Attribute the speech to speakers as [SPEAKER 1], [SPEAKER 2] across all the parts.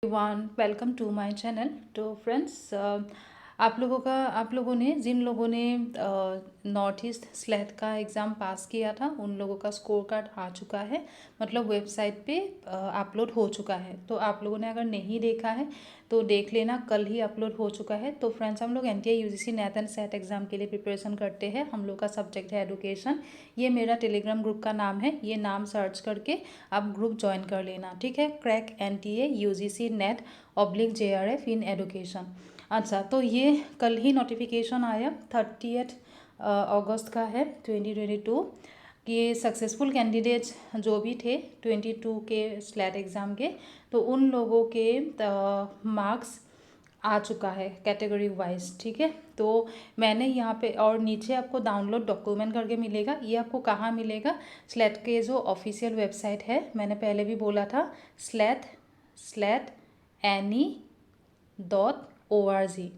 [SPEAKER 1] One welcome to my channel. तो friends, आप लोगों ने जिन लोगों ने नॉर्थ ईस्ट स्लेट का एग्ज़ाम पास किया था उन लोगों का स्कोर कार्ड आ चुका है, मतलब वेबसाइट पे अपलोड हो चुका है। तो आप लोगों ने अगर नहीं देखा है तो देख लेना, कल ही अपलोड हो चुका है। तो फ्रेंड्स, हम लोग NTA UGC NET and set exam के लिए प्रिपरेशन करते हैं। हम लोग का सब्जेक्ट है एडुकेशन। ये मेरा टेलीग्राम ग्रुप का नाम है, ये नाम सर्च करके आप ग्रुप ज्वाइन कर लेना, ठीक है। Crack NTA UGC NET /JRF इन एडुकेशन। अच्छा, तो ये कल ही नोटिफिकेशन आया, 30 अगस्त का है 2022 कि सक्सेसफुल कैंडिडेट्स जो भी थे 22 के स्लैट एग्ज़ाम के, तो उन लोगों के मार्क्स आ चुका है कैटेगरी वाइज, ठीक है। तो मैंने यहाँ पे और नीचे आपको डाउनलोड डॉक्यूमेंट करके मिलेगा। ये आपको कहाँ मिलेगा? स्लैट के जो ऑफिशियल वेबसाइट है, मैंने पहले भी बोला था, SLAT/ANI.org,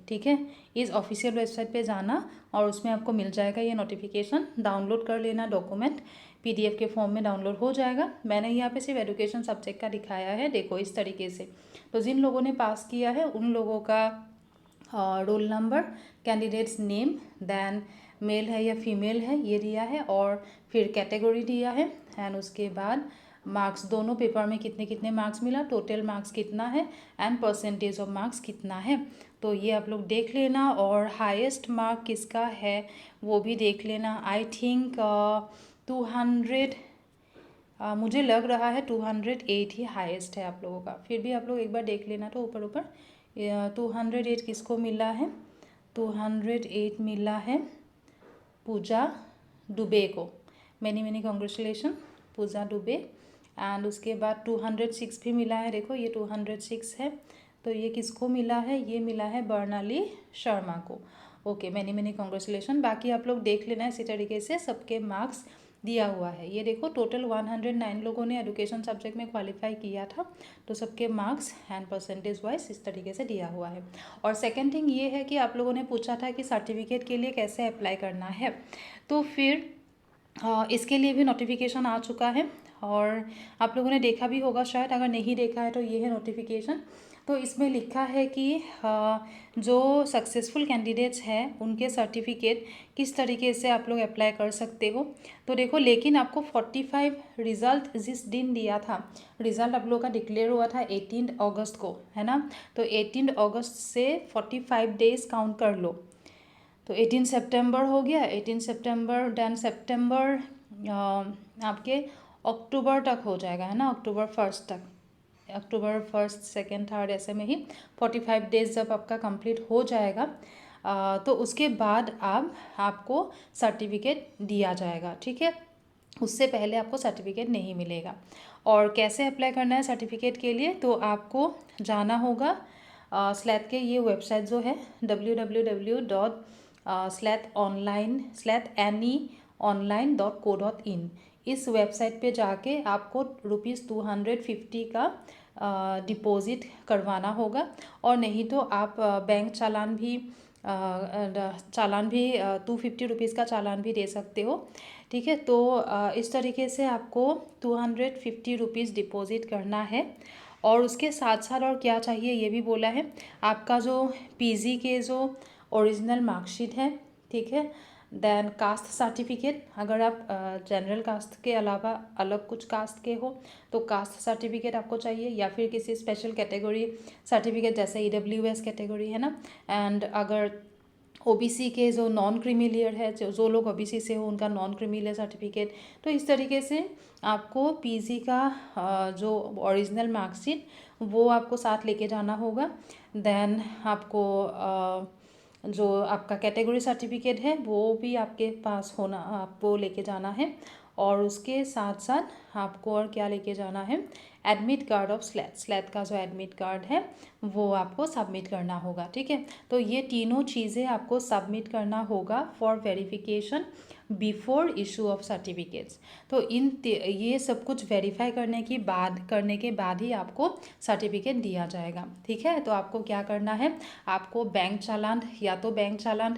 [SPEAKER 1] ठीक है। इस ऑफिशियल वेबसाइट पे जाना और उसमें आपको मिल जाएगा ये नोटिफिकेशन। डाउनलोड कर लेना डॉक्यूमेंट, PDF के फॉर्म में डाउनलोड हो जाएगा। मैंने यहाँ पे सिर्फ एजुकेशन सब्जेक्ट का दिखाया है, देखो इस तरीके से। तो जिन लोगों ने पास किया है उन लोगों का roll number, candidates name, then male है या फीमेल है ये दिया है, और फिर कैटेगरी दिया है, एंड उसके बाद मार्क्स, दोनों पेपर में कितने कितने मार्क्स मिला, टोटल मार्क्स कितना है, एंड परसेंटेज ऑफ मार्क्स कितना है। तो ये आप लोग देख लेना, और हाईएस्ट मार्क किसका है वो भी देख लेना। आई थिंक 200, मुझे लग रहा है 208 ही हाईएस्ट है आप लोगों का। फिर भी आप लोग एक बार देख लेना। तो ऊपर ऊपर 208 किसको मिला है? 208 मिला है पूजा दुबे को। Many many congratulation Pooja Dubey. And उसके बाद 206 भी मिला है, देखो ये 206 है। तो ये किसको मिला है? ये मिला है बर्नाली शर्मा को। Okay, many many congratulation. बाकी आप लोग देख लेना, इसी तरीके से सबके मार्क्स दिया हुआ है। ये देखो टोटल 109 लोगों ने एजुकेशन सब्जेक्ट में क्वालिफाई किया था, तो सबके मार्क्स एंड परसेंटेज वाइज इस तरीके से दिया हुआ है। और सेकेंड थिंग ये है कि आप लोगों ने पूछा था कि सर्टिफिकेट के लिए कैसे अप्लाई करना है, तो फिर इसके लिए भी नोटिफिकेशन आ चुका है, और आप लोगों ने देखा भी होगा शायद। अगर नहीं देखा है तो ये है नोटिफिकेशन। तो इसमें लिखा है कि जो सक्सेसफुल कैंडिडेट्स हैं उनके सर्टिफिकेट किस तरीके से आप लोग अप्लाई कर सकते हो। तो देखो, लेकिन आपको 45 रिज़ल्ट जिस दिन दिया था, रिज़ल्ट आप लोग का डिक्लेयर हुआ था 18 अगस्त को, है ना। तो 18 अगस्त से 45 डेज काउंट कर लो। तो 18 सितंबर हो गया, 18 सितंबर, देन सितंबर आपके अक्टूबर तक हो जाएगा, है ना, अक्टूबर 1 तक, अक्टूबर 1, 2, 3 ऐसे में ही 45 डेज जब आपका कंप्लीट हो जाएगा, तो उसके बाद आपको सर्टिफिकेट दिया जाएगा, ठीक है। उससे पहले आपको सर्टिफिकेट नहीं मिलेगा। और कैसे अप्लाई करना है सर्टिफिकेट के लिए? तो आपको जाना होगा स्लैट के ये वेबसाइट जो है www.slatonline/anyonline.co.in, इस वेबसाइट पे जाके आपको ₹250 का डिपॉज़िट करवाना होगा। और नहीं तो आप बैंक चालान भी ₹250 का चालान भी दे सकते हो, ठीक है। तो इस तरीके से आपको ₹250 डिपॉज़िट करना है। और उसके साथ साथ और क्या चाहिए ये भी बोला है, आपका जो PG के जो ओरिजिनल मार्कशीट है, ठीक है। देन कास्ट सर्टिफिकेट, अगर आप जनरल कास्ट के अलावा अलग कुछ कास्ट के हो तो कास्ट सर्टिफिकेट आपको चाहिए, या फिर किसी स्पेशल कैटेगरी सर्टिफिकेट जैसे EWS कैटेगरी, है ना। एंड अगर OBC के जो नॉन क्रीमिलियर है, जो लोग OBC से हो उनका नॉन क्रीमिलियर सर्टिफिकेट। तो इस तरीके से आपको PG का जो ओरिजिनल मार्कशीट वो आपको साथ लेके जाना होगा। देन आपको जो आपका कैटेगरी सर्टिफिकेट है वो भी आपके पास होना, आपको लेके जाना है। और उसके साथ साथ आपको और क्या लेके जाना है? एडमिट कार्ड ऑफ स्लैट का जो एडमिट कार्ड है वो आपको सबमिट करना होगा, ठीक है। तो ये तीनों चीज़ें आपको सबमिट करना होगा for verification before issue of certificates. तो ये सब कुछ वेरीफाई करने के बाद ही आपको सर्टिफिकेट दिया जाएगा। ठीक है, तो आपको क्या करना है, आपको बैंक चालान, या तो बैंक चालान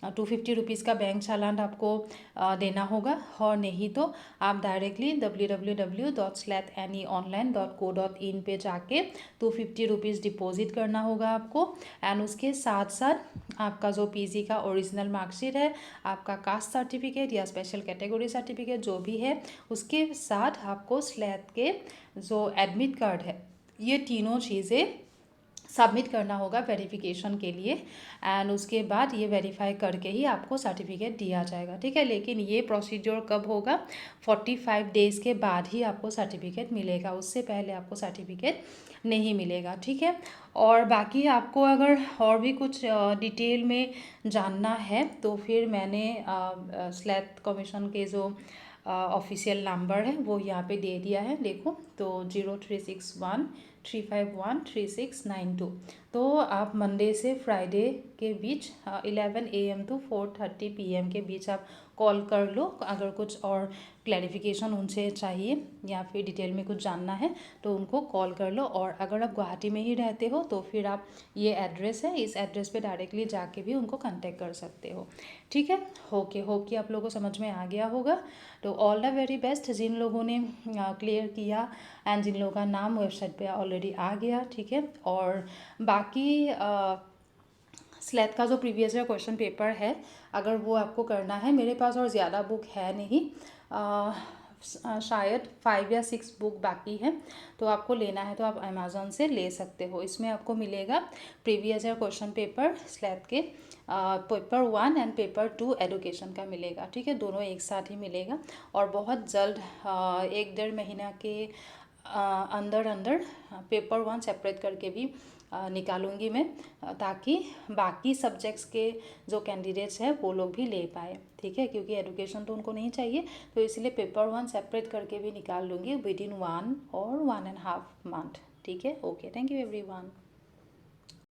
[SPEAKER 1] 250 रुपीज़ का बैंक चालान आपको देना होगा, और नहीं तो आप डायरेक्टली www.slatanionline.co.in पे जाके 250 रुपीज़ डिपॉजिट करना होगा आपको। एंड उसके साथ साथ आपका जो पीजी का ओरिजिनल मार्कशीट है, आपका कास्ट सर्टिफिकेट या स्पेशल कैटेगरी सर्टिफिकेट जो भी है, उसके साथ आपको स्लैट के जो एडमिट कार्ड है, ये तीनों चीज़ें सबमिट करना होगा वेरिफिकेशन के लिए। एंड उसके बाद ये वेरीफाई करके ही आपको सर्टिफिकेट दिया जाएगा। ठीक है, लेकिन ये प्रोसीजर कब होगा, 45 डेज़ के बाद ही आपको सर्टिफिकेट मिलेगा, उससे पहले आपको सर्टिफिकेट नहीं मिलेगा। ठीक है, और बाकी आपको अगर और भी कुछ डिटेल में जानना है तो फिर मैंने स्लैट कमीशन के जो ऑफिशियल नंबर है वो यहाँ पे दे दिया है, देखो, तो 0361-351-3692। तो आप मंडे से फ्राइडे के बीच 11 AM to 4:30 PM के बीच आप कॉल कर लो। अगर कुछ और क्लैरिफिकेशन उनसे चाहिए या फिर डिटेल में कुछ जानना है तो उनको कॉल कर लो। और अगर आप गुवाहाटी में ही रहते हो तो फिर आप, ये एड्रेस है, इस एड्रेस पे डायरेक्टली जाके भी उनको कांटेक्ट कर सकते हो। ठीक है, ओके, होप कि आप लोगों को समझ में आ गया होगा। तो ऑल द वेरी बेस्ट जिन लोगों ने क्लियर किया एंड जिन लोगों का नाम वेबसाइट पे ऑलरेडी आ गया। ठीक है, और बाकी स्लैट का जो प्रीवियस ईयर क्वेश्चन पेपर है, अगर वो आपको करना है, मेरे पास और ज़्यादा बुक है नहीं, शायद 5 या 6 बुक बाकी है, तो आपको लेना है तो आप अमेज़ॉन से ले सकते हो। इसमें आपको मिलेगा previous year question paper slate के पेपर 1 एंड पेपर 2 एडुकेशन का मिलेगा। ठीक है, दोनों एक साथ ही मिलेगा। और बहुत जल्द 1-1.5 महीना के अंदर पेपर 1 सेपरेट करके भी निकालूंगी मैं, ताकि बाकी सब्जेक्ट्स के जो कैंडिडेट्स हैं वो लोग भी ले पाए। ठीक है, क्योंकि एडुकेशन तो उनको नहीं चाहिए, तो इसलिए पेपर 1 सेपरेट करके भी निकाल लूँगी विदिन 1 और 1.5 मंथ। ठीक है, ओके, थैंक यू एवरीवन।